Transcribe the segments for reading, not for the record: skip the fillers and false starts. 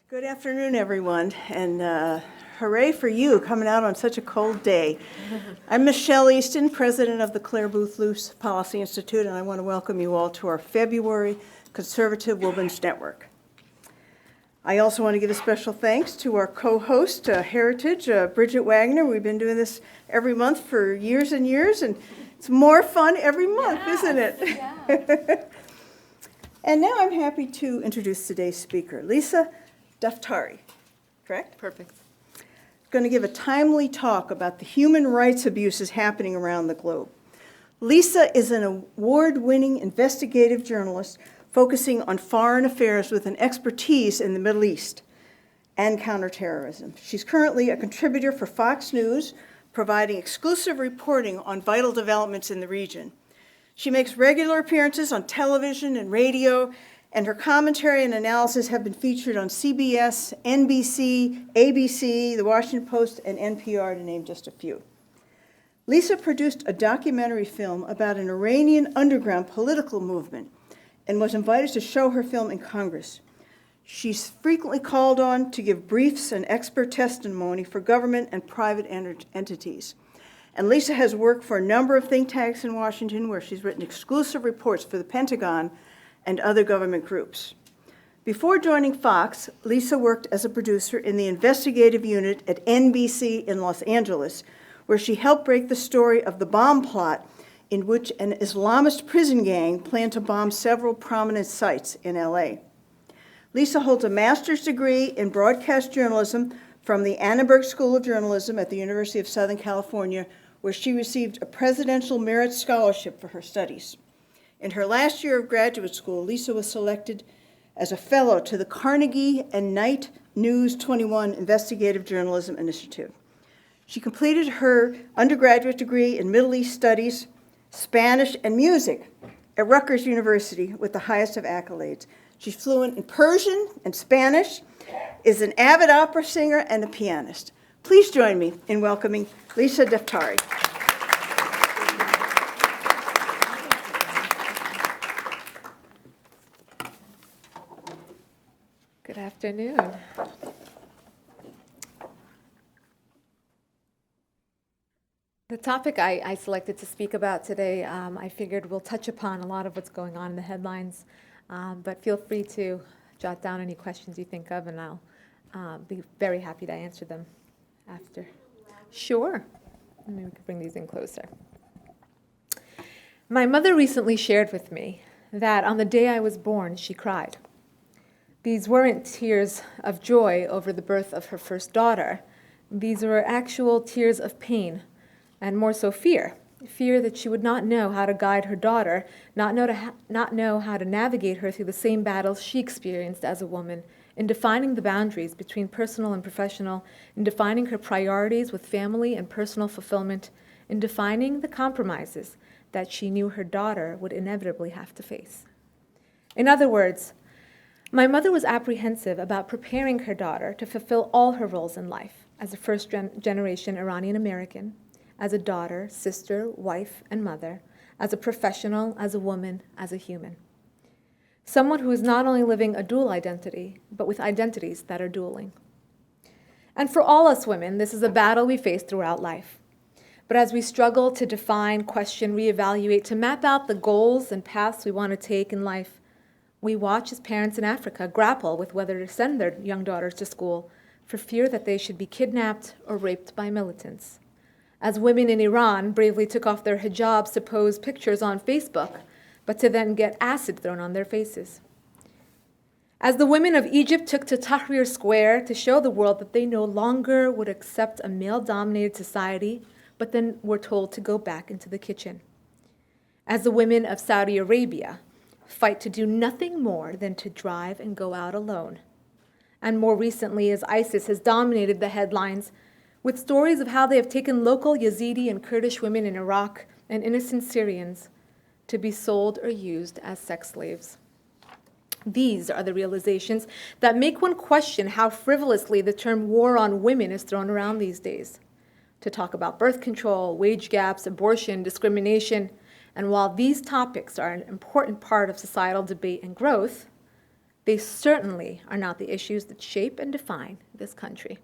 Good afternoon, everyone, and hooray for you coming out on such a cold day. I'm Michelle Easton, president of the Claire Booth Luce Policy Institute, and I want to welcome you all to our February Conservative Women's Network. I also want to give a special thanks to our co-host, Heritage, Bridget Wagner. We've been doing this every month for years and years, and it's more fun every month, isn't it? Yeah. And now I'm happy to introduce today's speaker, Lisa Daftari, correct? Perfect. Going to give a timely talk about the human rights abuses happening around the globe. Lisa is an award-winning investigative journalist focusing on foreign affairs with an expertise in the Middle East and counterterrorism. She's currently a contributor for Fox News, providing exclusive reporting on vital developments in the region. She makes regular appearances on television and radio, and her commentary and analysis have been featured on CBS, NBC, ABC, The Washington Post, and NPR, to name just a few. Lisa produced a documentary film about an Iranian underground political movement and was invited to show her film in Congress. She's frequently called on to give briefs and expert testimony for government and private entities. And Lisa has worked for a number of think tanks in Washington, where she's written exclusive reports for the Pentagon and other government groups. Before joining Fox, Lisa worked as a producer in the investigative unit at NBC in Los Angeles, where she helped break the story of the bomb plot in which an Islamist prison gang planned to bomb several prominent sites in LA. Lisa holds a master's degree in broadcast journalism from the Annenberg School of Journalism at the University of Southern California, where she received a Presidential Merit Scholarship for her studies. In her last year of graduate school, Lisa was selected as a fellow to the Carnegie and Knight News 21 Investigative Journalism Initiative. She completed her undergraduate degree in Middle East Studies, Spanish, and music at Rutgers University with the highest of accolades. She's fluent in Persian and Spanish, is an avid opera singer, and a pianist. Please join me in welcoming Lisa Daftari. Good afternoon. The topic I selected to speak about today, I figured we'll touch upon a lot of what's going on in the headlines, but feel free to jot down any questions you think of, and I'll be very happy to answer them after. Sure. Maybe we could bring these in closer. My mother recently shared with me that on the day I was born, she cried. These weren't tears of joy over the birth of her first daughter. These were actual tears of pain, and more so fear. Fear that she would not know how to guide her daughter, not know how to navigate her through the same battles she experienced as a woman, in defining the boundaries between personal and professional, in defining her priorities with family and personal fulfillment, in defining the compromises that she knew her daughter would inevitably have to face. In other words, my mother was apprehensive about preparing her daughter to fulfill all her roles in life as a first-generation Iranian American, as a daughter, sister, wife, and mother, as a professional, as a woman, as a human. Someone who is not only living a dual identity, but with identities that are dueling. And for all us women, this is a battle we face throughout life. But as we struggle to define, question, reevaluate, to map out the goals and paths we want to take in life, we watch as parents in Africa grapple with whether to send their young daughters to school for fear that they should be kidnapped or raped by militants. As women in Iran bravely took off their hijabs to pose pictures on Facebook, but to then get acid thrown on their faces. As the women of Egypt took to Tahrir Square to show the world that they no longer would accept a male-dominated society, but then were told to go back into the kitchen. As the women of Saudi Arabia fight to do nothing more than to drive and go out alone. And more recently, as ISIS has dominated the headlines with stories of how they have taken local Yazidi and Kurdish women in Iraq and innocent Syrians to be sold or used as sex slaves. These are the realizations that make one question how frivolously the term war on women is thrown around these days. To talk about birth control, wage gaps, abortion, discrimination, and while these topics are an important part of societal debate and growth, They certainly are not the issues that shape and define this country.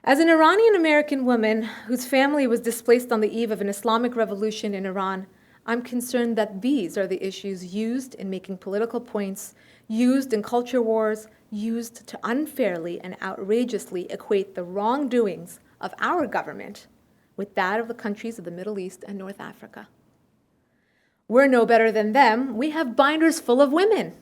As an Iranian-American woman whose family was displaced on the eve of an Islamic revolution in Iran, I'm concerned that these are the issues used in making political points, used in culture wars, used to unfairly and outrageously equate the wrongdoings of our government with that of the countries of the Middle East and North Africa. We're no better than them. We have binders full of women.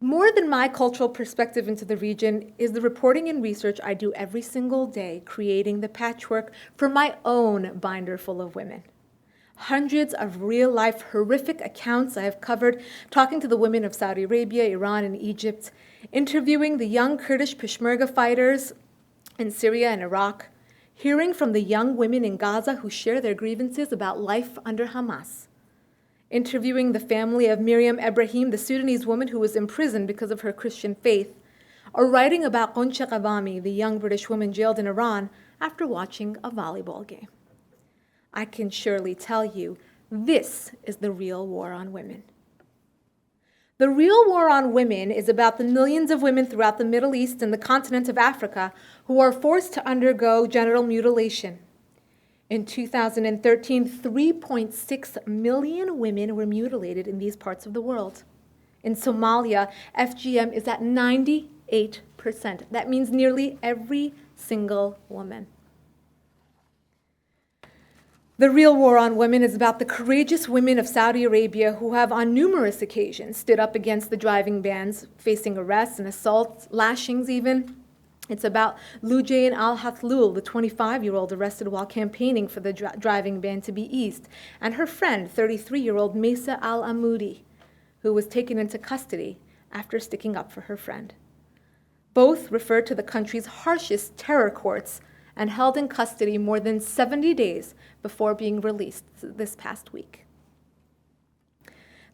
More than my cultural perspective into the region is the reporting and research I do every single day, creating the patchwork for my own binder full of women. Hundreds of real-life horrific accounts I have covered, talking to the women of Saudi Arabia, Iran, and Egypt, interviewing the young Kurdish Peshmerga fighters in Syria and Iraq, hearing from the young women in Gaza who share their grievances about life under Hamas, interviewing the family of Miriam Ebrahim, the Sudanese woman who was imprisoned because of her Christian faith, or writing about Goncha Qawami, the young British woman jailed in Iran after watching a volleyball game. I can surely tell you, this is the real war on women. The real war on women is about the millions of women throughout the Middle East and the continent of Africa who are forced to undergo genital mutilation. In 2013, 3.6 million women were mutilated in these parts of the world. In Somalia, FGM is at 98%. That means nearly every single woman. The real war on women is about the courageous women of Saudi Arabia who have on numerous occasions stood up against the driving bans, facing arrests and assaults, lashings even. It's about Lujain al-Hathlul, the 25-year-old arrested while campaigning for the driving ban to be eased, and her friend, 33-year-old Mesa al-Amoudi, who was taken into custody after sticking up for her friend. Both referred to the country's harshest terror courts and held in custody more than 70 days before being released this past week.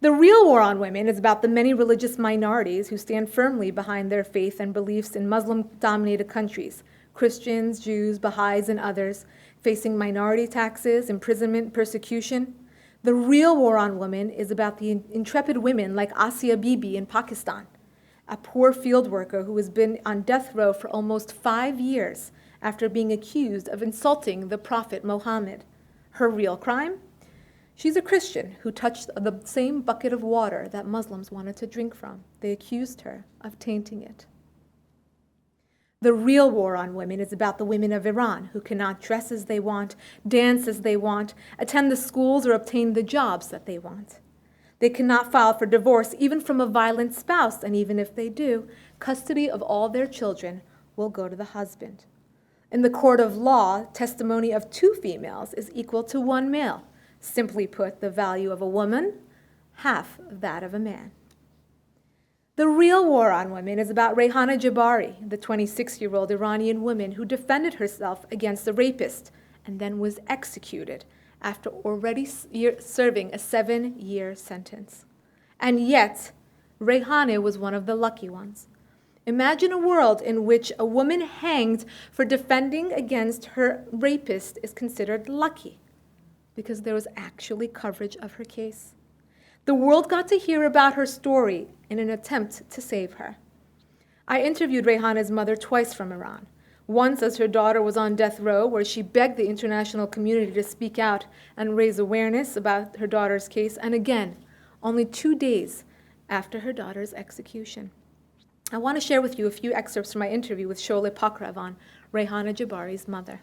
The real war on women is about the many religious minorities who stand firmly behind their faith and beliefs in Muslim-dominated countries, Christians, Jews, Baha'is, and others, facing minority taxes, imprisonment, persecution. The real war on women is about the intrepid women like Asia Bibi in Pakistan, a poor field worker who has been on death row for almost 5 years after being accused of insulting the Prophet Muhammad. Her real crime? She's a Christian who touched the same bucket of water that Muslims wanted to drink from. They accused her of tainting it. The real war on women is about the women of Iran who cannot dress as they want, dance as they want, attend the schools, or obtain the jobs that they want. They cannot file for divorce even from a violent spouse, and even if they do, custody of all their children will go to the husband. In the court of law, testimony of 2 females is equal to 1 male. Simply put, the value of a woman, half that of a man. The real war on women is about Rihana Jabari, the 26-year-old Iranian woman who defended herself against a rapist and then was executed after already serving a 7-year sentence. And yet, Rihana was one of the lucky ones. Imagine a world in which a woman hanged for defending against her rapist is considered lucky, because there was actually coverage of her case. The world got to hear about her story in an attempt to save her. I interviewed Rihana's mother twice from Iran. Once as her daughter was on death row, where she begged the international community to speak out and raise awareness about her daughter's case, and again, only 2 days after her daughter's execution. I want to share with you a few excerpts from my interview with Sholeh Pakravan, Rihana Jabari's mother.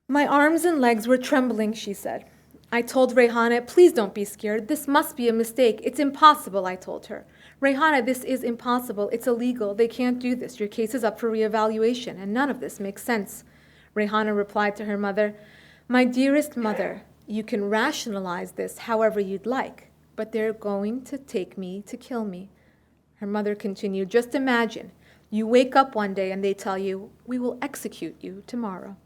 My arms and legs were trembling, she said. I told Rihana, please don't be scared. This must be a mistake. It's impossible, I told her. Rihana, this is impossible. It's illegal. They can't do this. Your case is up for reevaluation, and none of this makes sense. Rihana replied to her mother, my dearest mother, you can rationalize this however you'd like, but they're going to take me to kill me. Her mother continued, just imagine, you wake up one day and they tell you, we will execute you tomorrow.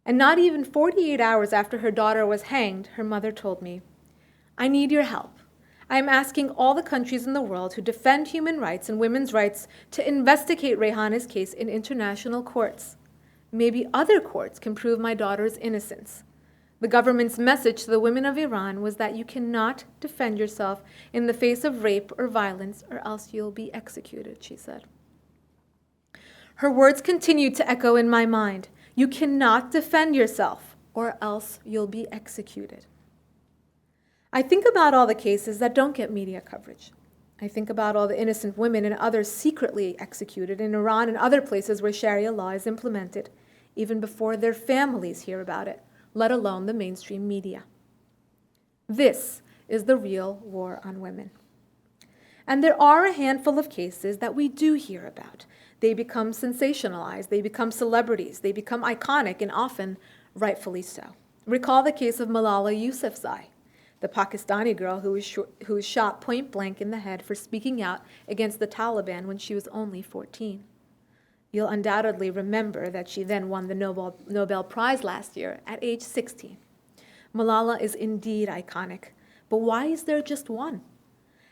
And not even 48 hours after her daughter was hanged, her mother told me, I need your help. I am asking all the countries in the world who defend human rights and women's rights to investigate Rihana's case in international courts. Maybe other courts can prove my daughter's innocence. The government's message to the women of Iran was that you cannot defend yourself in the face of rape or violence, or else you'll be executed, she said. Her words continued to echo in my mind. You cannot defend yourself, or else you'll be executed. I think about all the cases that don't get media coverage. I think about all the innocent women and others secretly executed in Iran and other places where Sharia law is implemented, even before their families hear about it, let alone the mainstream media. This is the real war on women. And there are a handful of cases that we do hear about. They become sensationalized, they become celebrities, they become iconic, and often rightfully so. Recall the case of Malala Yousufzai, the Pakistani girl who was shot point blank in the head for speaking out against the Taliban when she was only 14. You'll undoubtedly remember that she then won the Nobel Prize last year at age 16. Malala is indeed iconic, but why is there just one?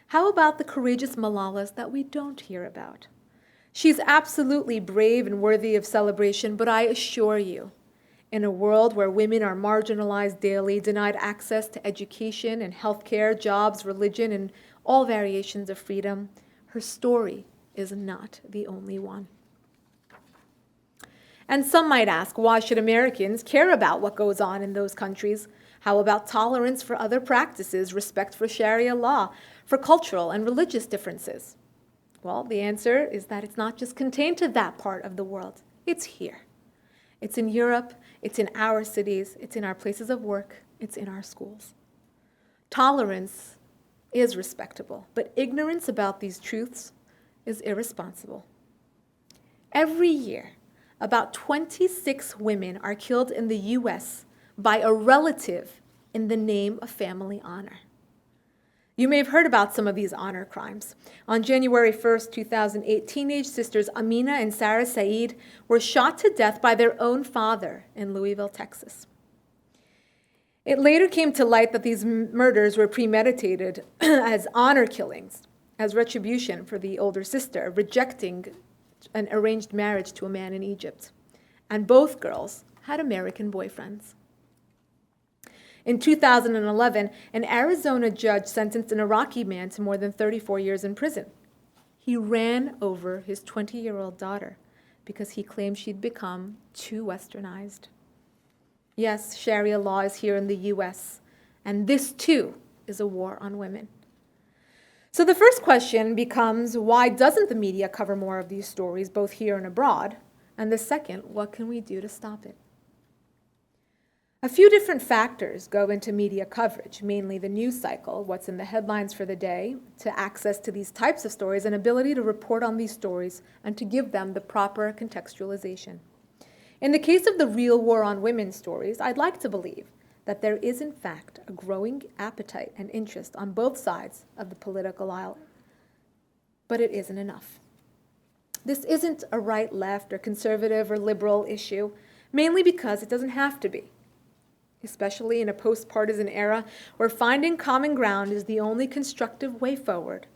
How about the courageous Malalas that we don't hear about? She's absolutely brave and worthy of celebration, but I assure you, in a world where women are marginalized daily, denied access to education and healthcare, jobs, religion, and all variations of freedom, her story is not the only one. And some might ask, why should Americans care about what goes on in those countries? How about tolerance for other practices, respect for Sharia law, for cultural and religious differences? Well, the answer is that it's not just contained to that part of the world. It's here. It's in Europe, it's in our cities, it's in our places of work, it's in our schools. Tolerance is respectable, but ignorance about these truths is irresponsible. Every year, about 26 women are killed in the U.S. by a relative in the name of family honor. You may have heard about some of these honor crimes. On January 1st, 2008, teenage sisters Amina and Sarah Saeed were shot to death by their own father in Louisville, Texas. It later came to light that these murders were premeditated as honor killings, as retribution for the older sister rejecting an arranged marriage to a man in Egypt. And both girls had American boyfriends. In 2011, an Arizona judge sentenced an Iraqi man to more than 34 years in prison. He ran over his 20-year-old daughter because he claimed she'd become too westernized. Yes, Sharia law is here in the U.S., and this too is a war on women. So the first question becomes, why doesn't the media cover more of these stories, both here and abroad? And the second, what can we do to stop it? A few different factors go into media coverage, mainly the news cycle, what's in the headlines for the day, to access to these types of stories, and ability to report on these stories and to give them the proper contextualization. In the case of the real war on women stories, I'd like to believe that there is in fact a growing appetite and interest on both sides of the political aisle, but it isn't enough. This isn't a right, left, or conservative or liberal issue, mainly because it doesn't have to be. Especially in a post-partisan era where finding common ground is the only constructive way forward.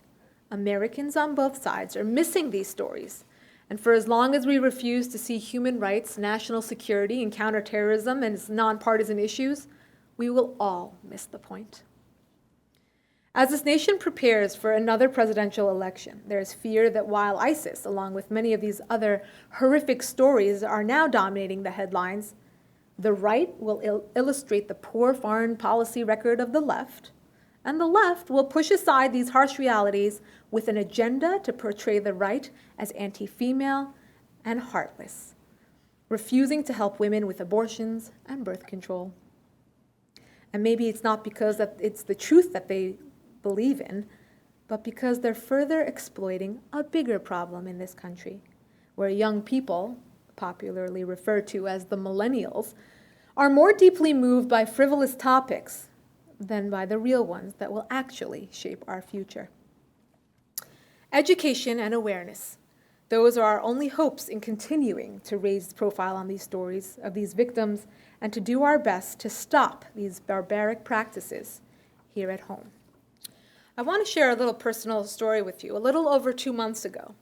Americans on both sides are missing these stories, and for as long as we refuse to see human rights, national security, and counterterrorism as nonpartisan issues, we will all miss the point. As this nation prepares for another presidential election, there is fear that while ISIS, along with many of these other horrific stories, are now dominating the headlines, the right will illustrate the poor foreign policy record of the left, and the left will push aside these harsh realities with an agenda to portray the right as anti-female and heartless, refusing to help women with abortions and birth control. And maybe it's not because it's the truth that they believe in, but because they're further exploiting a bigger problem in this country, where young people, popularly referred to as the millennials, are more deeply moved by frivolous topics than by the real ones that will actually shape our future. Education and awareness. Those are our only hopes in continuing to raise the profile on these stories of these victims and to do our best to stop these barbaric practices here at home. I want to share a little personal story with you. A little over 2 months ago,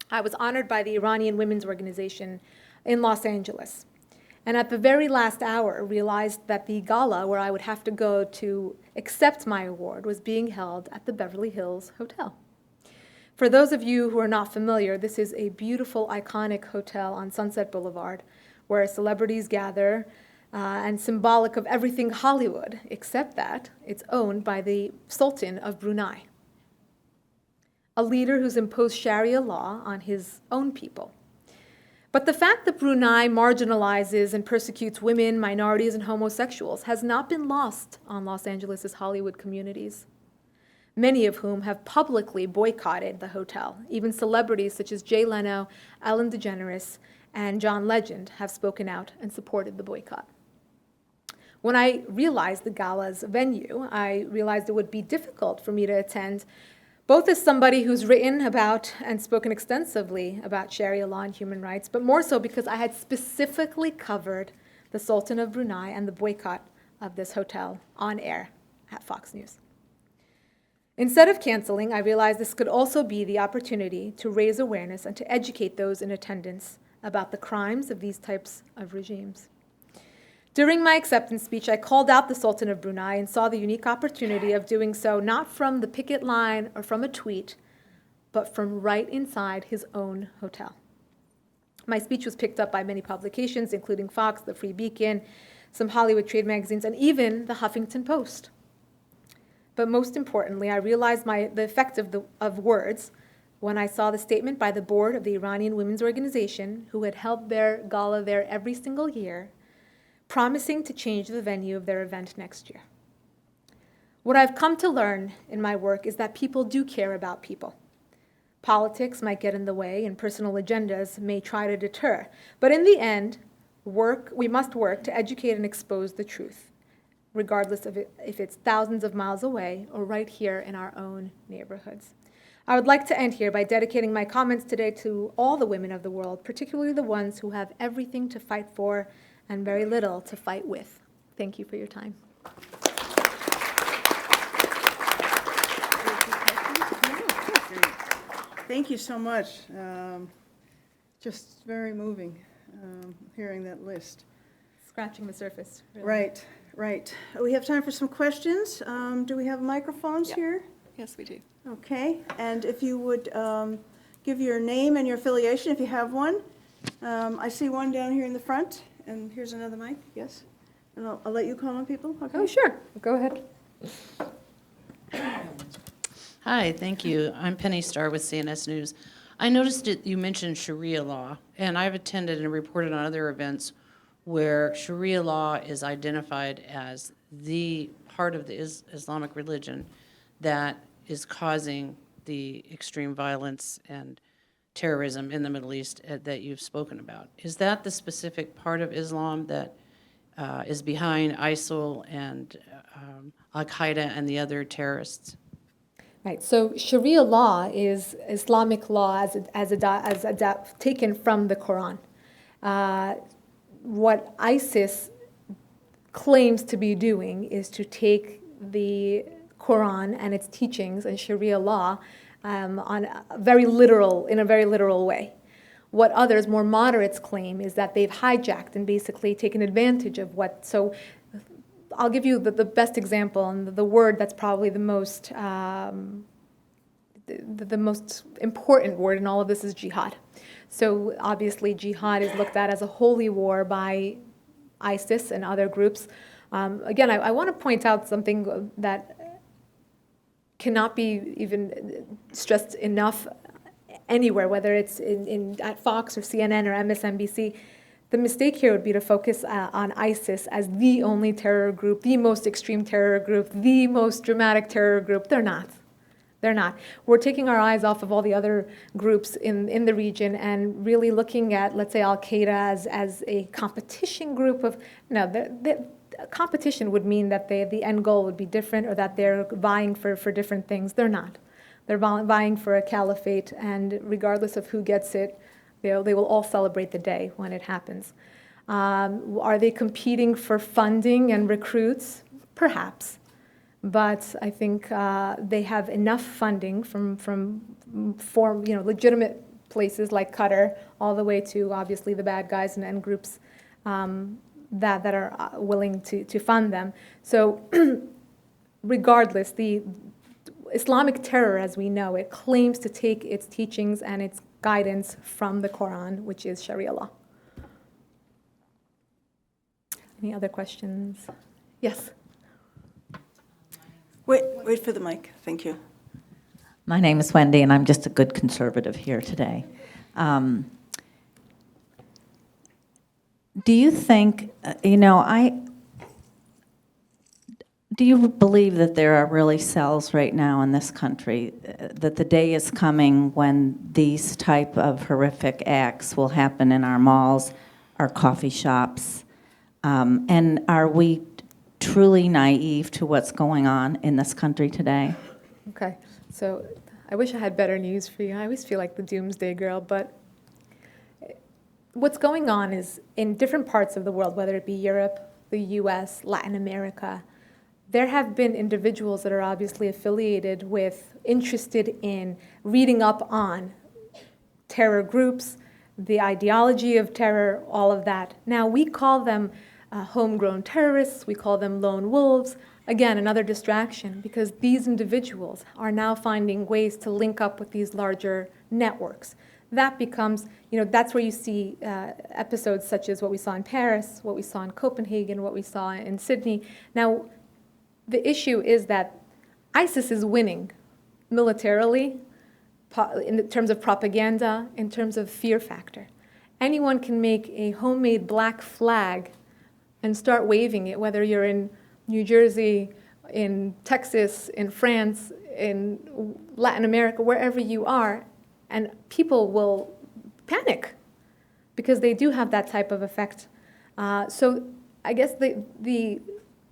I was honored by the Iranian Women's Organization in Los Angeles. and at the very last hour realized that the gala where I would have to go to accept my award was being held at the Beverly Hills Hotel. For those of you who are not familiar, this is a beautiful, iconic hotel on Sunset Boulevard where celebrities gather and symbolic of everything Hollywood, except that it's owned by the Sultan of Brunei, a leader who's imposed Sharia law on his own people. But the fact that Brunei marginalizes and persecutes women, minorities, and homosexuals has not been lost on Los Angeles' Hollywood communities, many of whom have publicly boycotted the hotel. Even celebrities such as Jay Leno, Ellen DeGeneres, and John Legend have spoken out and supported the boycott. When I realized the gala's venue, I realized it would be difficult for me to attend, both as somebody who's written about and spoken extensively about Sharia law and human rights, but more so because I had specifically covered the Sultan of Brunei and the boycott of this hotel on air at Fox News. Instead of canceling, I realized this could also be the opportunity to raise awareness and to educate those in attendance about the crimes of these types of regimes. During my acceptance speech, I called out the Sultan of Brunei and saw the unique opportunity of doing so not from the picket line or from a tweet, but from right inside his own hotel. My speech was picked up by many publications, including Fox, The Free Beacon, some Hollywood trade magazines, and even the Huffington Post. But most importantly, I realized the effect of words when I saw the statement by the board of the Iranian Women's Organization, who had held their gala there every single year, promising to change the venue of their event next year. What I've come to learn in my work is that people do care about people. Politics might get in the way and personal agendas may try to deter, but in the end, we must work to educate and expose the truth, regardless of if it's thousands of miles away or right here in our own neighborhoods. I would like to end here by dedicating my comments today to all the women of the world, particularly the ones who have everything to fight for and very little to fight with. Thank you for your time. Thank you so much. Just very moving hearing that list. Scratching the surface. Really. Right, right. We have time for some questions. Do we have microphones here? Yes, we do. Okay, and if you would give your name and your affiliation if you have one. I see one down here in the front, and here's another mic, yes? And I'll let you call on people, okay? Oh, sure. Go ahead. Hi, thank you. I'm Penny Starr with CNS News. I noticed that you mentioned Sharia law, and I've attended and reported on other events where Sharia law is identified as the part of the Islamic religion that is causing the extreme violence and terrorism in the Middle East that you've spoken about. Is that the specific part of Islam that is behind ISIL and Al-Qaeda and the other terrorists? Right. So Sharia law is Islamic law as taken from the Quran. What ISIS claims to be doing is to take the Quran and its teachings and Sharia law in a very literal way. What others, more moderates, claim is that they've hijacked and basically taken advantage of what. So I'll give you the best example, and the word that's probably the most important word in all of this is jihad. So obviously jihad is looked at as a holy war by ISIS and other groups. Again, I want to point out something that cannot be even stressed enough anywhere, whether it's at Fox or CNN or MSNBC. The mistake here would be to focus on ISIS as the only terror group, the most extreme terror group, the most dramatic terror group. They're not. They're not. We're taking our eyes off of all the other groups in the region and really looking at, let's say, Al-Qaeda as a competition group of, no, competition would mean that the end goal would be different or that they're vying for different things. They're not. They're vying for a caliphate, and regardless of who gets it, they will all celebrate the day when it happens. Are they competing for funding and recruits? Perhaps. But I think they have enough funding from legitimate places like Qatar all the way to obviously the bad guys and groups that are willing to fund them. So regardless, the Islamic terror, as we know it, claims to take its teachings and its guidance from the Quran, which is Sharia law. Any other questions? Yes? Wait for the mic. Thank you. My name is Wendy, and I'm just a good conservative here today. Do you think, do you believe that there are really cells right now in this country, that the day is coming when these type of horrific acts will happen in our malls, our coffee shops? And are we truly naive to what's going on in this country today? Okay, so I wish I had better news for you. I always feel like the doomsday girl, but what's going on is in different parts of the world, whether it be Europe, the US, Latin America, there have been individuals that are obviously affiliated with, interested in reading up on terror groups, the ideology of terror, all of that. Now, we call them homegrown terrorists, we call them lone wolves. Again, another distraction, because these individuals are now finding ways to link up with these larger networks. That becomes, that's where you see episodes such as what we saw in Paris, what we saw in Copenhagen, what we saw in Sydney. Now, the issue is that ISIS is winning militarily, in terms of propaganda, in terms of fear factor. Anyone can make a homemade black flag and start waving it, whether you're in New Jersey, in Texas, in France, in Latin America, wherever you are, and people will panic because they do have that type of effect. So I guess the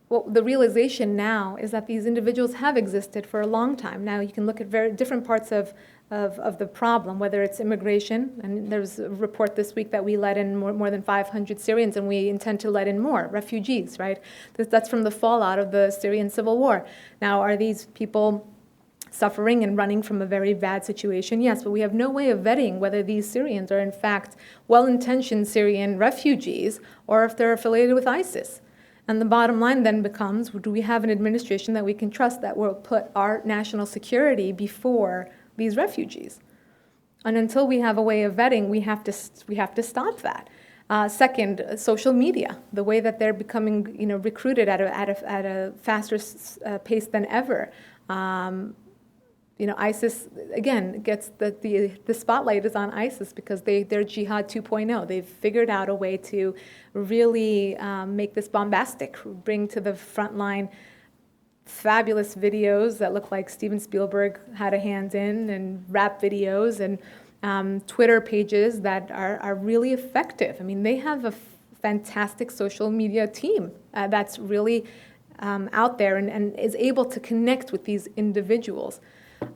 realization now is that these individuals have existed for a long time. Now you can look at very different parts of the problem, whether it's immigration, and there's a report this week that we let in more than 500 Syrians, and we intend to let in more refugees, right? That's from the fallout of the Syrian civil war. Now, are these people suffering and running from a very bad situation? Yes, but we have no way of vetting whether these Syrians are in fact well-intentioned Syrian refugees or if they're affiliated with ISIS. And the bottom line then becomes, do we have an administration that we can trust that will put our national security before these refugees? And until we have a way of vetting, we have to stop that. Second, social media, the way that they're becoming, recruited at a faster pace than ever. ISIS, again, gets the spotlight is on ISIS because they're Jihad 2.0. They've figured out a way to really make this bombastic, bring to the front line fabulous videos that look like Steven Spielberg had a hand in, and rap videos, and Twitter pages that are really effective. I mean, they have a fantastic social media team that's really out there and is able to connect with these individuals.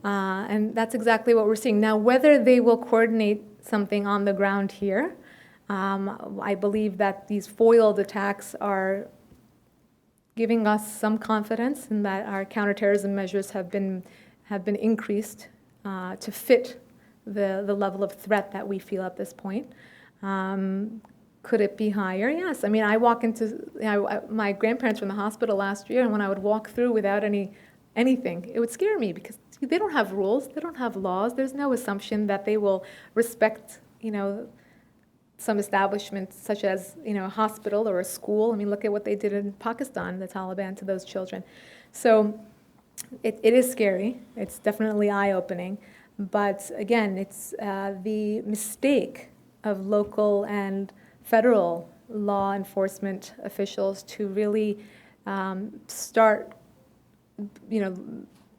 And that's exactly what we're seeing. Now, whether they will coordinate something on the ground here, I believe that these foiled attacks are giving us some confidence in that our counterterrorism measures have been increased to fit the level of threat that we feel at this point. Could it be higher? Yes. I mean, I walk into, my grandparents were in the hospital last year, and when I would walk through without anything, it would scare me because they don't have rules, they don't have laws. There's no assumption that they will respect, some establishments such as, a hospital or a school. I mean, look at what they did in Pakistan, the Taliban, to those children. So it is scary. It's definitely eye-opening. But again, it's the mistake of local and federal law enforcement officials to really start,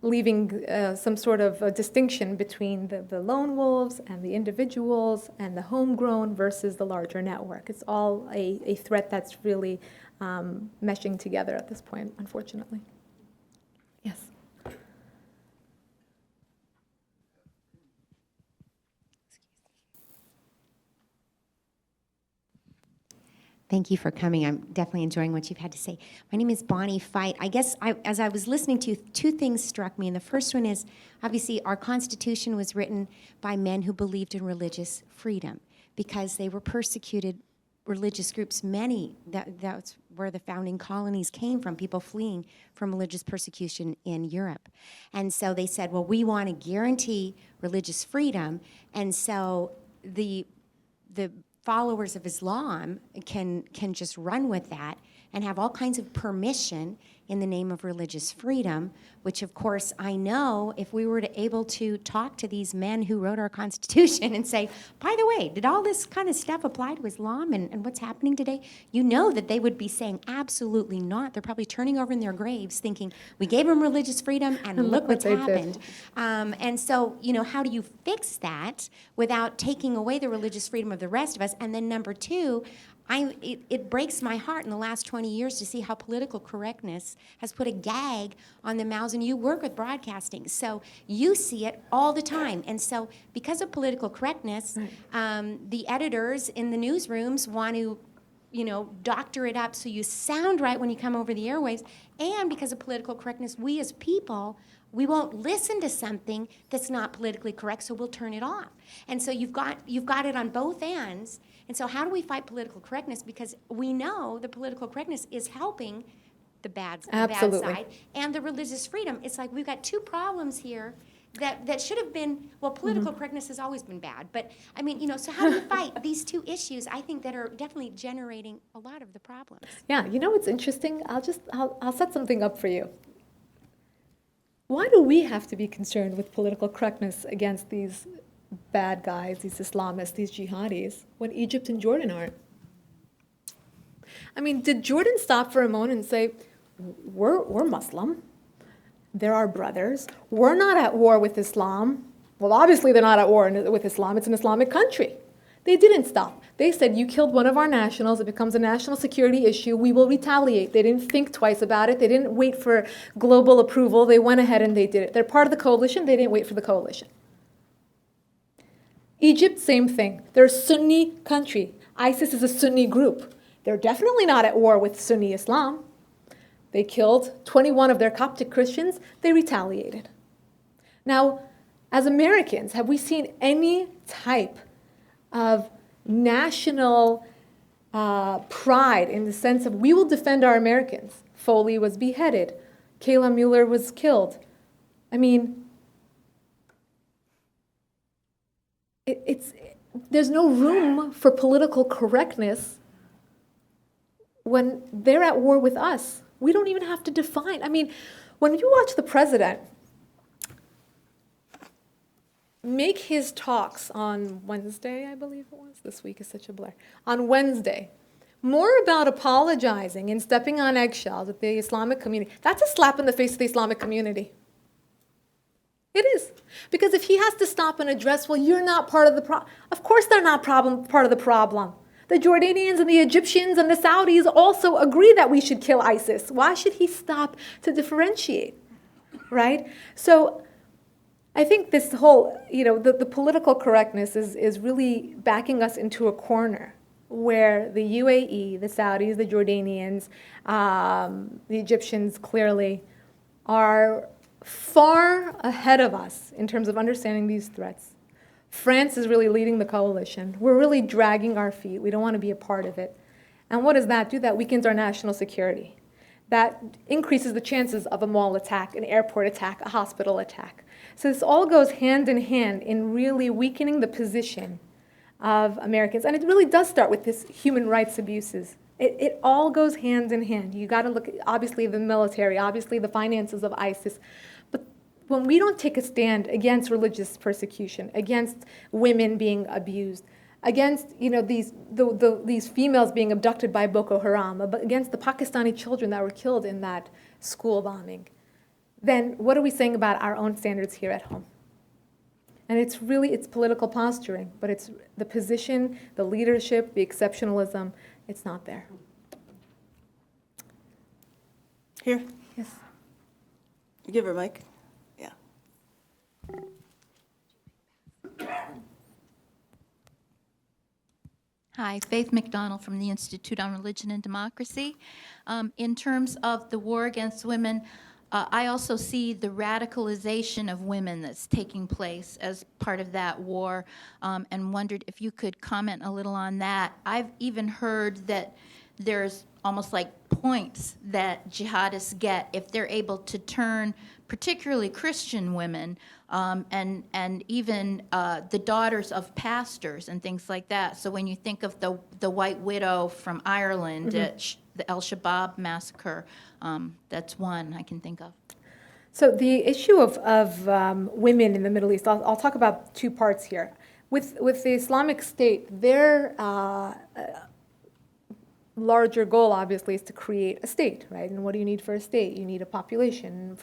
leaving some sort of a distinction between the lone wolves and the individuals and the homegrown versus the larger network. It's all a threat that's really meshing together at this point, unfortunately. Yes. Thank you for coming. I'm definitely enjoying what you've had to say. My name is Bonnie Fight. I guess as I was listening to you, two things struck me. And the first one is, obviously, our Constitution was written by men who believed in religious freedom because they were persecuted religious groups, that's where the founding colonies came from, people fleeing from religious persecution in Europe. And so they said, well, we want to guarantee religious freedom, and so the followers of Islam can just run with that and have all kinds of permission in the name of religious freedom, which of course I know if we were able to talk to these men who wrote our Constitution and say, by the way, did all this kind of stuff apply to Islam and what's happening today? You know that they would be saying absolutely not. They're probably turning over in their graves thinking, we gave them religious freedom and look what's happened. And so, how do you fix that without taking away the religious freedom of the rest of us? And then number two, it breaks my heart in the last 20 years to see how political correctness has put a gag on the mouths, and you work with broadcasting, so you see it all the time. And so because of political correctness, the editors in the newsrooms want to doctor it up so you sound right when you come over the airwaves, and because of political correctness, we as people, we won't listen to something that's not politically correct, so we'll turn it off. And so you've got it on both ends. And so how do we fight political correctness? Because we know the political correctness is helping the bad side and the religious freedom. It's like we've got two problems here that should have been, well, political correctness has always been bad. But, so how do you fight these two issues, I think, that are definitely generating a lot of the problems? Yeah, what's interesting? I'll set something up for you. Why do we have to be concerned with political correctness against these bad guys, these Islamists, these jihadis, when Egypt and Jordan aren't? Did Jordan stop for a moment and say, we're Muslim, they're our brothers, we're not at war with Islam? Well, obviously they're not at war with Islam, it's an Islamic country. They didn't stop. They said, you killed one of our nationals, it becomes a national security issue, we will retaliate. They didn't think twice about it, they didn't wait for global approval, they went ahead and they did it. They're part of the coalition, they didn't wait for the coalition. Egypt, same thing. They're a Sunni country. ISIS is a Sunni group. They're definitely not at war with Sunni Islam. They killed 21 of their Coptic Christians. They retaliated. Now, as Americans, have we seen any type of national pride in the sense of we will defend our Americans? Foley was beheaded. Kayla Mueller was killed. There's no room for political correctness when they're at war with us. We don't even have to define. When you watch the president make his talks on Wednesday, I believe it was, this week is such a blur, on Wednesday, more about apologizing and stepping on eggshells with the Islamic community, that's a slap in the face of the Islamic community. It is. Because if he has to stop and address, well, you're not part of the problem. Of course they're not part of the problem. The Jordanians and the Egyptians and the Saudis also agree that we should kill ISIS. Why should he stop to differentiate, right? So I think this whole, the political correctness is really backing us into a corner where the UAE, the Saudis, the Jordanians, the Egyptians clearly are far ahead of us in terms of understanding these threats. France is really leading the coalition. We're really dragging our feet. We don't want to be a part of it. And what does that do? That weakens our national security. That increases the chances of a mall attack, an airport attack, a hospital attack. So this all goes hand in hand in really weakening the position of Americans. And it really does start with this human rights abuses. It all goes hand in hand. You got to look at, obviously, the military, obviously, the finances of ISIS. But when we don't take a stand against religious persecution, against women being abused, against these females being abducted by Boko Haram, but against the Pakistani children that were killed in that school bombing, then what are we saying about our own standards here at home? And it's political posturing, but it's the position, the leadership, the exceptionalism, it's not there. Here, Yes. give her a mic. Yeah. Hi, Faith McDonald from the Institute on Religion and Democracy. In terms of the war against women, I also see the radicalization of women that's taking place as part of that war, and wondered if you could comment a little on that. I've even heard that there's almost like points that jihadists get if they're able to turn particularly Christian women, and even the daughters of pastors and things like that. So when you think of the White Widow from Ireland, the Al-Shabaab massacre, that's one I can think of. So the issue of women in the Middle East, I'll talk about two parts here. With the Islamic State, their larger goal, obviously, is to create a state, right? And what do you need for a state? You need a population.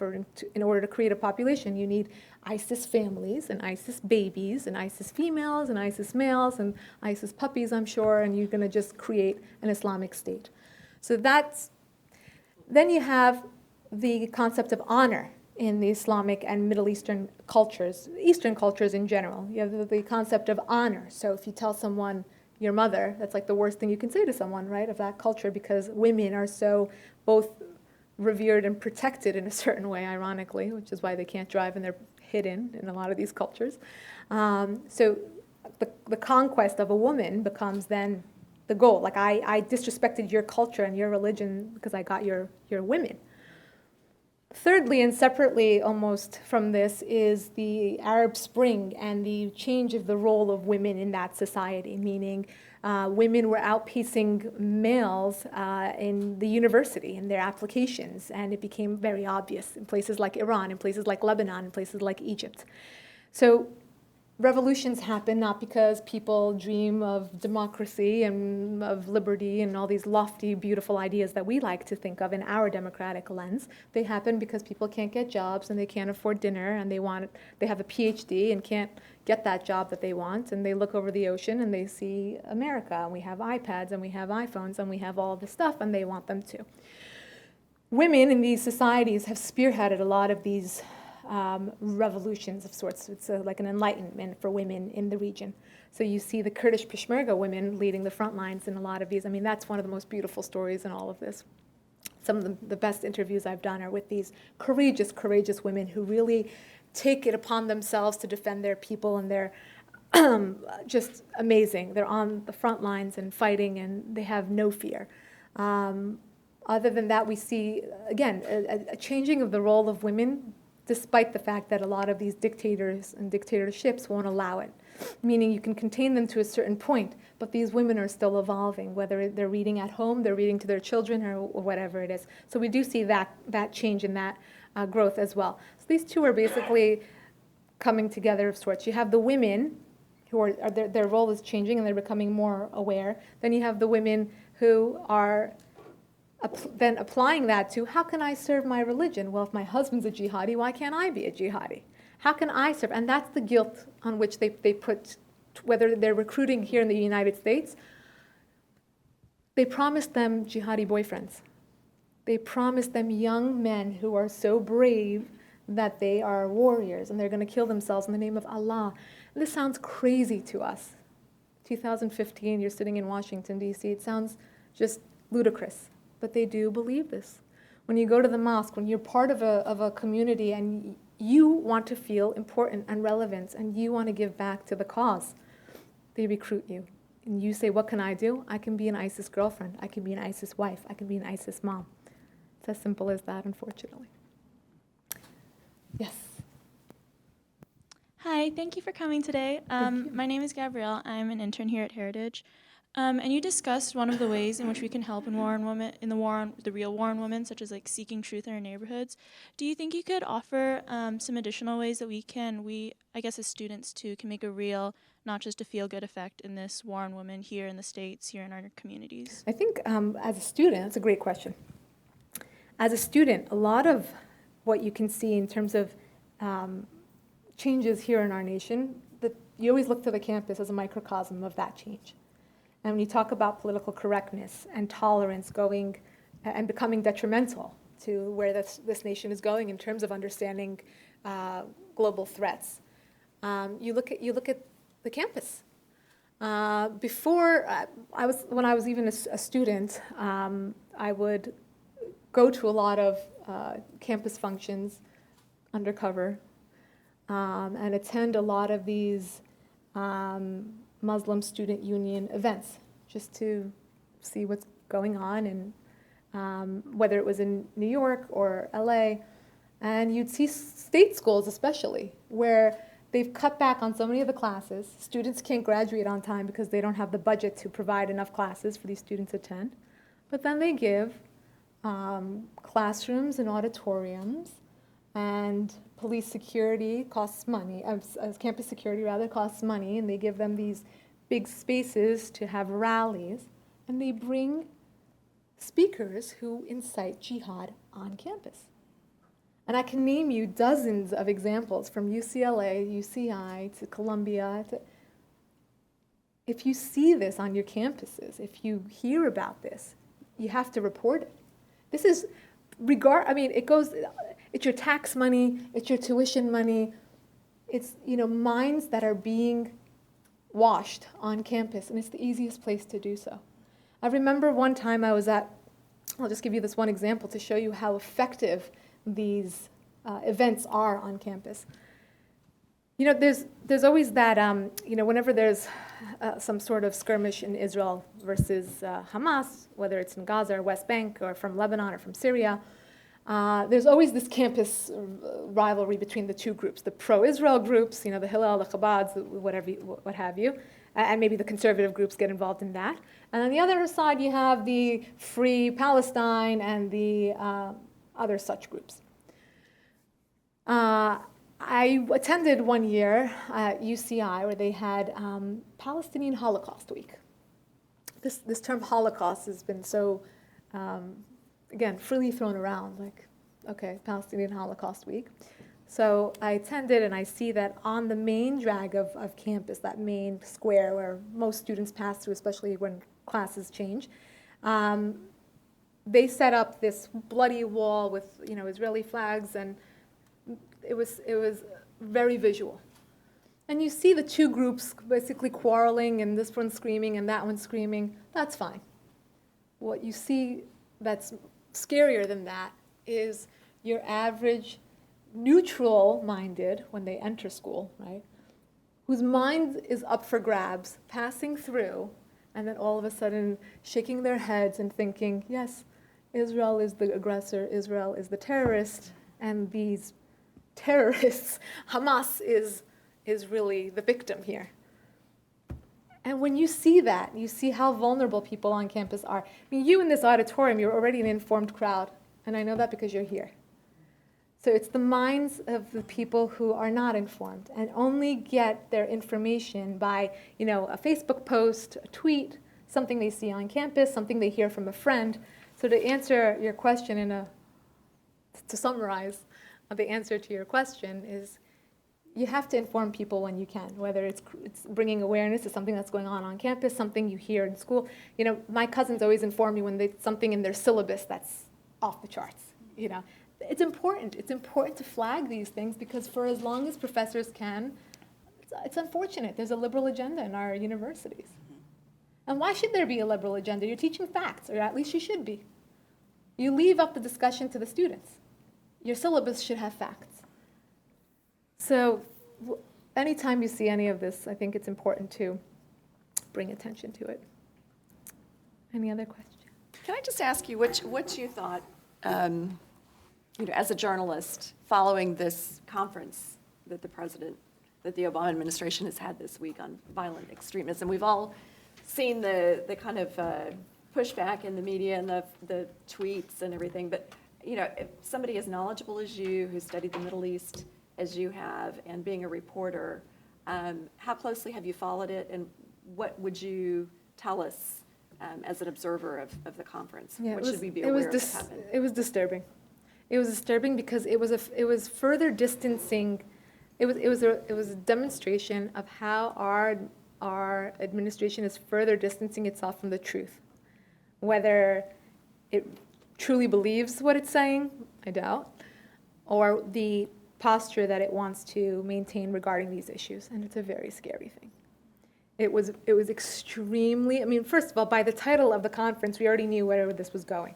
In order to create a population, you need ISIS families and ISIS babies and ISIS females and ISIS males and ISIS puppies, I'm sure, and you're going to just create an Islamic state. So then you have the concept of honor in the Islamic and Middle Eastern cultures in general. You have the concept of honor. So if you tell someone your mother, that's like the worst thing you can say to someone, right, of that culture, because women are so both revered and protected in a certain way, ironically, which is why they can't drive and they're hidden in a lot of these cultures. So the conquest of a woman becomes then the goal. Like I disrespected your culture and your religion because I got your women. Thirdly, and separately almost from this, is the Arab Spring and the change of the role of women in that society, meaning women were outpacing males in the university, in their applications, and it became very obvious in places like Iran, in places like Lebanon, in places like Egypt. So revolutions happen not because people dream of democracy and of liberty and all these lofty, beautiful ideas that we like to think of in our democratic lens. They happen because people can't get jobs and they can't afford dinner and they have a PhD and can't get that job that they want, and they look over the ocean and they see America, and we have iPads and we have iPhones and we have all this stuff, and they want them too. Women in these societies have spearheaded a lot of these revolutions of sorts. It's like an enlightenment for women in the region. So you see the Kurdish Peshmerga women leading the front lines in a lot of these. I mean, that's one of the most beautiful stories in all of this. Some of the best interviews I've done are with these courageous, courageous women who really take it upon themselves to defend their people, and they're just amazing. They're on the front lines and fighting, and they have no fear. Other than that, we see, again, a changing of the role of women, despite the fact that a lot of these dictators and dictatorships won't allow it. Meaning you can contain them to a certain point, but these women are still evolving, whether they're reading at home, they're reading to their children, or whatever it is. So we do see that change and that growth as well. So these two are basically coming together of sorts. You have the women who are their role is changing and they're becoming more aware. Then you have the women who are then applying that to, how can I serve my religion? Well, if my husband's a jihadi, why can't I be a jihadi? How can I serve? And that's the guilt on which they put, whether they're recruiting here in the United States, they promise them jihadi boyfriends. They promise them young men who are so brave that they are warriors and they're going to kill themselves in the name of Allah. And this sounds crazy to us. 2015, you're sitting in Washington, D.C. It sounds just ludicrous. But they do believe this. When you go to the mosque, when you're part of a community and you want to feel important and relevant and you want to give back to the cause, they recruit you. And you say, what can I do? I can be an ISIS girlfriend. I can be an ISIS wife. I can be an ISIS mom. It's as simple as that, unfortunately. Yes. Hi, thank you for coming today. My name is Gabrielle. I'm an intern here at Heritage. And you discussed one of the ways in which we can help in the real war on women, such as like seeking truth in our neighborhoods. Do you think you could offer some additional ways that we, I guess as students too, can make a real, not just a feel-good effect in this war on women here in the States, here in our communities? I think as a student, that's a great question. As a student, a lot of what you can see in terms of changes here in our nation, that you always look to the campus as a microcosm of that change. And when you talk about political correctness and tolerance going and becoming detrimental to where this nation is going in terms of understanding global threats, you look at the campus. When I was even a student, I would go to a lot of campus functions undercover and attend a lot of these Muslim Student Union events just to see what's going on, and whether it was in New York or LA. And you'd see state schools especially, where they've cut back on so many of the classes. Students can't graduate on time because they don't have the budget to provide enough classes for these students to attend. But then they give classrooms and auditoriums, and police security costs money, as campus security rather costs money, and they give them these big spaces to have rallies, and they bring speakers who incite jihad on campus. And I can name you dozens of examples from UCLA, UCI, to Columbia. If you see this on your campuses, if you hear about this, you have to report it. This is it's your tax money, it's your tuition money, it's, minds that are being washed on campus, and it's the easiest place to do so. I remember one time I'll just give you this one example to show you how effective these events are on campus. There's always that, whenever there's some sort of skirmish in Israel versus Hamas, whether it's in Gaza or West Bank or from Lebanon or from Syria, there's always this campus rivalry between the two groups, the pro-Israel groups, the Hillel, the Chabads, what have you, and maybe the conservative groups get involved in that. And on the other side, you have the Free Palestine and the other such groups. I attended one year at UCI where they had Palestinian Holocaust Week. This term Holocaust has been so, again, freely thrown around, like, okay, Palestinian Holocaust Week. So I attended, and I see that on the main drag of campus, that main square where most students pass through, especially when classes change, they set up this bloody wall with Israeli flags, and it was very visual. And you see the two groups basically quarreling, and this one screaming and that one screaming. That's fine. What you see that's scarier than that is your average neutral-minded, when they enter school, right, whose mind is up for grabs, passing through, and then all of a sudden shaking their heads and thinking, yes, Israel is the aggressor, Israel is the terrorist, and these terrorists, Hamas is really the victim here. And when you see that, you see how vulnerable people on campus are. I mean, you in this auditorium, you're already an informed crowd, and I know that because you're here. So it's the minds of the people who are not informed and only get their information by, a Facebook post, a tweet, something they see on campus, something they hear from a friend. So to answer your question to summarize, the answer to your question is you have to inform people when you can, whether it's bringing awareness to something that's going on campus, something you hear in school. My cousins always inform me when there's something in their syllabus that's off the charts. It's important. It's important to flag these things because for as long as professors can, it's unfortunate. There's a liberal agenda in our universities. And why should there be a liberal agenda? You're teaching facts, or at least you should be. You leave up the discussion to the students. Your syllabus should have facts. So anytime you see any of this, I think it's important to bring attention to it. Any other questions? Can I just ask you what you thought, as a journalist, following this conference that the Obama administration has had this week on violent extremism? We've all seen the kind of pushback in the media and the tweets and everything, but if somebody as knowledgeable as you, who studied the Middle East as you have, and being a reporter, how closely have you followed it, and what would you tell us as an observer of the conference? Yeah, what should we be aware of that happened? It was disturbing. It was disturbing because it was further distancing. It was a demonstration of how our administration is further distancing itself from the truth. Whether it truly believes what it's saying, I doubt, or the posture that it wants to maintain regarding these issues, and it's a very scary thing. It was extremely, first of all, by the title of the conference, we already knew where this was going.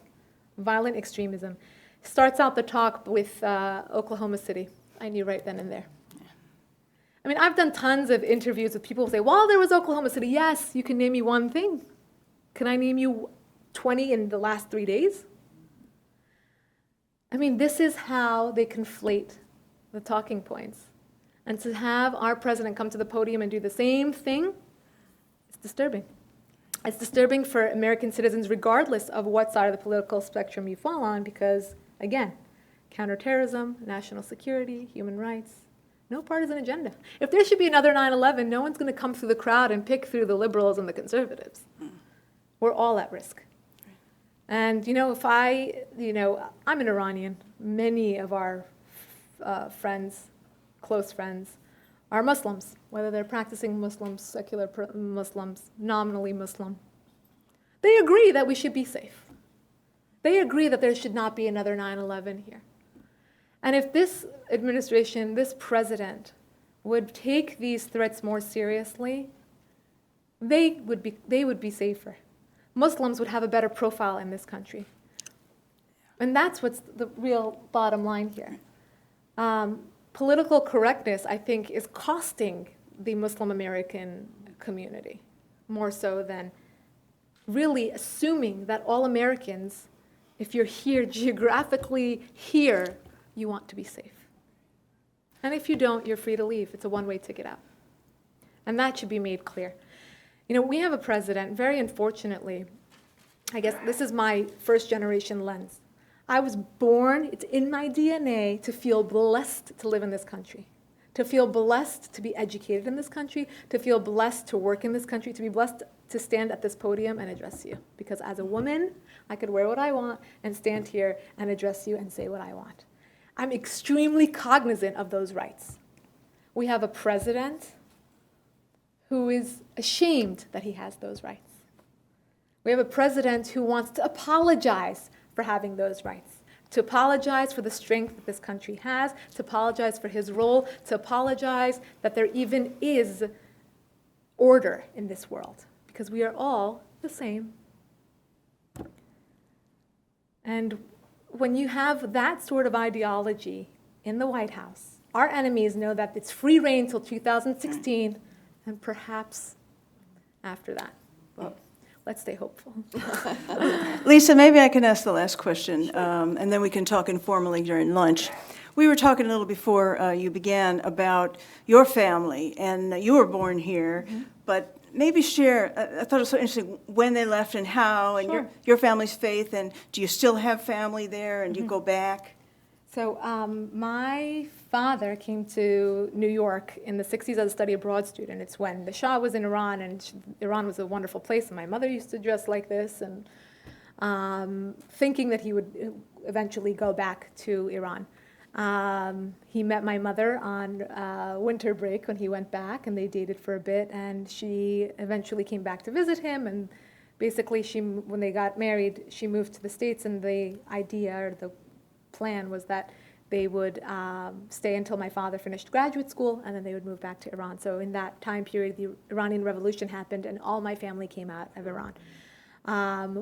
violent extremism. Starts out the talk with Oklahoma City. I knew right then and there. I mean, I've done tons of interviews with people who say, well, there was Oklahoma City. Yes, you can name me one thing. Can I name you 20 in the last 3 days? I mean, this is how they conflate the talking points. And to have our president come to the podium and do the same thing, it's disturbing. It's disturbing for American citizens regardless of what side of the political spectrum you fall on because, again, counterterrorism, national security, human rights, no partisan agenda. If there should be another 9/11, no one's going to come through the crowd and pick through the liberals and the conservatives. We're all at risk. And, if I'm an Iranian. Many of our friends, close friends, are Muslims, whether they're practicing Muslims, secular Muslims, nominally Muslim. They agree that we should be safe. They agree that there should not be another 9/11 here. And if this administration, this president, would take these threats more seriously, they would be safer. Muslims would have a better profile in this country. And that's what's the real bottom line here. Political correctness, I think, is costing the Muslim American community more so than really assuming that all Americans, if you're here geographically here, you want to be safe. And if you don't, you're free to leave. It's a one-way ticket out. And that should be made clear. We have a president, very unfortunately, I guess this is my first-generation lens. I was born, it's in my DNA, to feel blessed to live in this country, to feel blessed to be educated in this country, to feel blessed to work in this country, to be blessed to stand at this podium and address you. Because as a woman, I could wear what I want and stand here and address you and say what I want. I'm extremely cognizant of those rights. We have a president who is ashamed that he has those rights. We have a president who wants to apologize for having those rights, to apologize for the strength that this country has, to apologize for his role, to apologize that there even is order in this world, because we are all the same. And when you have that sort of ideology in the White House, our enemies know that it's free reign till 2016, and perhaps after that. Well, let's stay hopeful. Lisa, maybe I can ask the last question, and then we can talk informally during lunch. We were talking a little before you began about your family, and you were born here, but maybe share, I thought it was so interesting, when they left and how, and Sure. your family's faith, and do you still have family there, and do you go back? So my father came to New York in the 60s as a study abroad student. It's when the Shah was in Iran, and Iran was a wonderful place, and my mother used to dress like this, and thinking that he would eventually go back to Iran. He met my mother on winter break when he went back, and they dated for a bit, and she eventually came back to visit him, and basically when they got married, she moved to the States, and the idea or the plan was that they would stay until my father finished graduate school, and then they would move back to Iran. So in that time period, the Iranian Revolution happened, and all my family came out of Iran.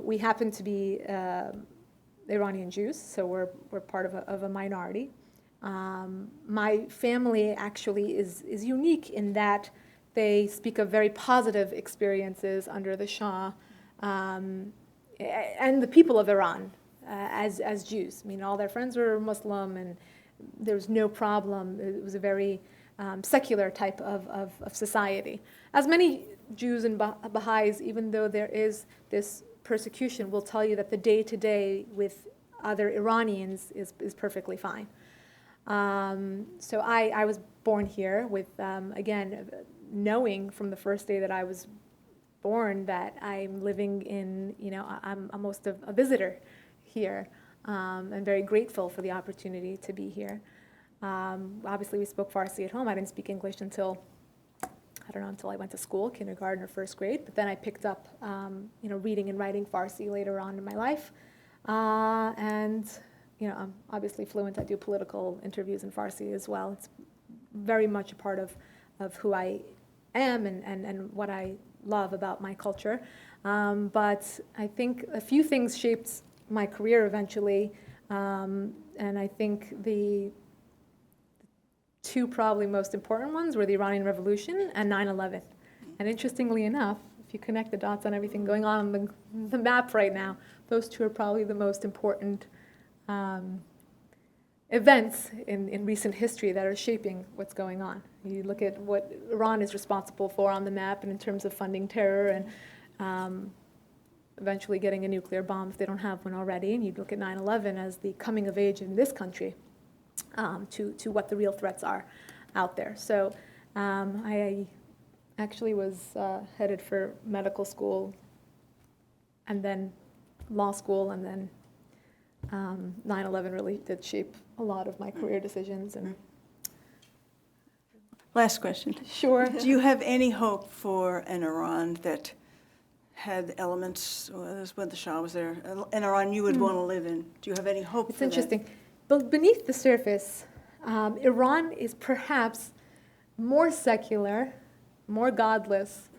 We happen to be Iranian Jews, so we're part of a minority. My family actually is unique in that they speak of very positive experiences under the Shah and the people of Iran as Jews. I mean, all their friends were Muslim, and there was no problem. It was a very secular type of society. As many Jews and Baha'is, even though there is this persecution, will tell you that the day-to-day with other Iranians is perfectly fine. So I was born here with, again, knowing from the first day that I was born that I'm living in, I'm almost a visitor here. I'm very grateful for the opportunity to be here. Obviously, we spoke Farsi at home. I didn't speak English until I went to school, kindergarten or first grade. But then I picked up, reading and writing Farsi later on in my life. And I'm obviously fluent. I do political interviews in Farsi as well. It's very much a part of who I am and what I love about my culture. But I think a few things shaped my career eventually. And I think the two probably most important ones were the Iranian Revolution and 9/11. And interestingly enough, if you connect the dots on everything going on the map right now, those two are probably the most important events in recent history that are shaping what's going on. You look at what Iran is responsible for on the map and in terms of funding terror and eventually getting a nuclear bomb if they don't have one already, and you look at 9/11 as the coming of age in this country to what the real threats are out there. So I actually was headed for medical school and then law school, and then 9/11 really did shape a lot of my career decisions. And Last question. sure. Do you have any hope for an Iran that had elements, well, this was when the Shah was there, an Iran you would want to live in? Do you have any hope It's for that? interesting. But beneath the surface, Iran is perhaps more secular, more godless,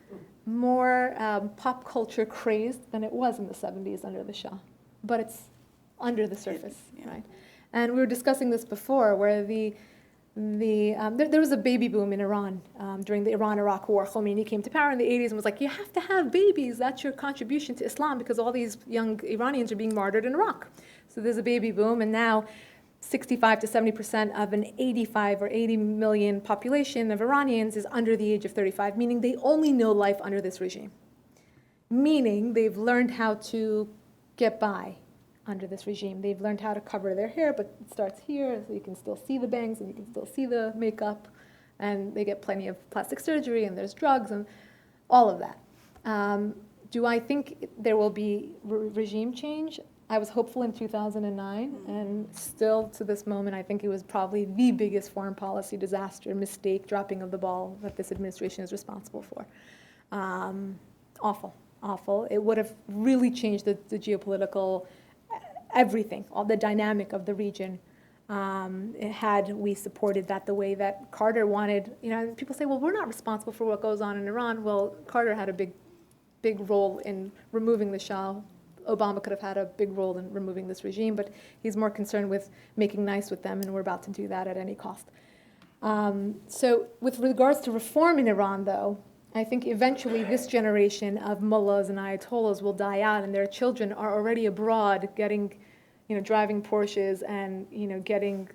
more pop culture crazed than it was in the 70s under the Shah. But it's under the surface, right? And we were discussing this before, where there was a baby boom in Iran during the Iran-Iraq War. Khomeini came to power in the 80s and was like, you have to have babies. That's your contribution to Islam, because all these young Iranians are being martyred in Iraq. So there's a baby boom, and now 65 to 70% of an 85 or 80 million population of Iranians is under the age of 35, meaning they only know life under this regime. Meaning they've learned how to get by under this regime. They've learned how to cover their hair, but it starts here, so you can still see the bangs and you can still see the makeup, and they get plenty of plastic surgery, and there's drugs and all of that. Do I think there will be regime change? I was hopeful in 2009, and still to this moment, I think it was probably the biggest foreign policy disaster, mistake, dropping of the ball that this administration is responsible for. Awful. It would have really changed the geopolitical everything, all the dynamic of the region, had we supported that the way that Carter wanted. You know, people say, well, we're not responsible for what goes on in Iran. Well, Carter had a big role in removing the Shah. Obama could have had a big role in removing this regime, but he's more concerned with making nice with them, and we're about to do that at any cost. So with regards to reform in Iran, though, I think eventually this generation of mullahs and ayatollahs will die out, and their children are already abroad getting, driving Porsches and, getting,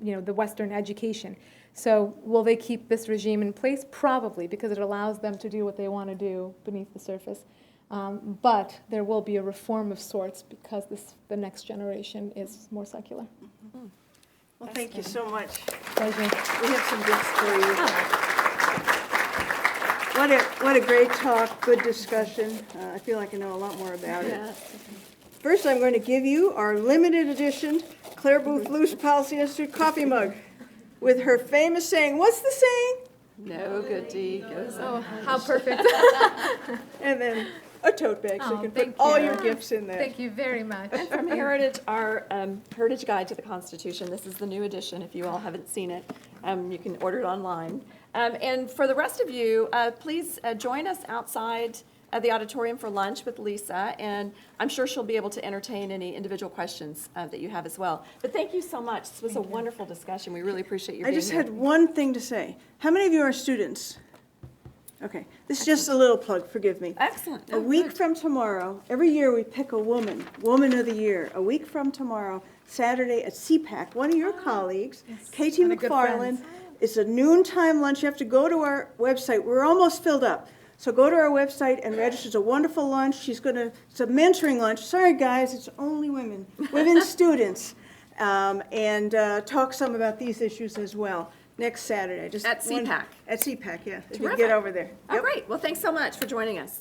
the Western education. So will they keep this regime in place? Probably, because it allows them to do what they want to do beneath the surface. But there will be a reform of sorts because the next generation is more secular. Well, thank you so much. Pleasure. We have some gifts for you. What a great talk, good discussion. I feel like I know a lot more about it. First, I'm going to give you our limited edition Claire Booth Luce Policy Institute coffee mug with her famous saying. What's the saying? No good deed goes unpunished. Oh, how perfect. And then a tote bag, so you can put thank all you. your gifts in there. Thank you very much. From Heritage, our Heritage Guide to the Constitution. This is the new edition. If you all haven't seen it, you can order it online. And for the rest of you, please join us outside the auditorium for lunch with Lisa, and I'm sure she'll be able to entertain any individual questions that you have as well. But thank you so much. This was a wonderful discussion. We really appreciate you being I just here. had one thing to say. How many of you are students? Okay, this is just a little plug, forgive me. Excellent. A week from tomorrow, every year we pick a woman of the year. A week from tomorrow, Saturday at CPAC, one of your colleagues, KT One of good McFarland. friends. It's a noontime lunch. You have to go to our website. We're almost filled up. So go to our website and register. It's a wonderful lunch. It's a mentoring lunch. Sorry, guys, it's only women students, and talk some about these issues as well. Next Saturday. At CPAC. At CPAC, yeah. If you Terrific. get over there. Oh, great. Well, thanks so much for joining us.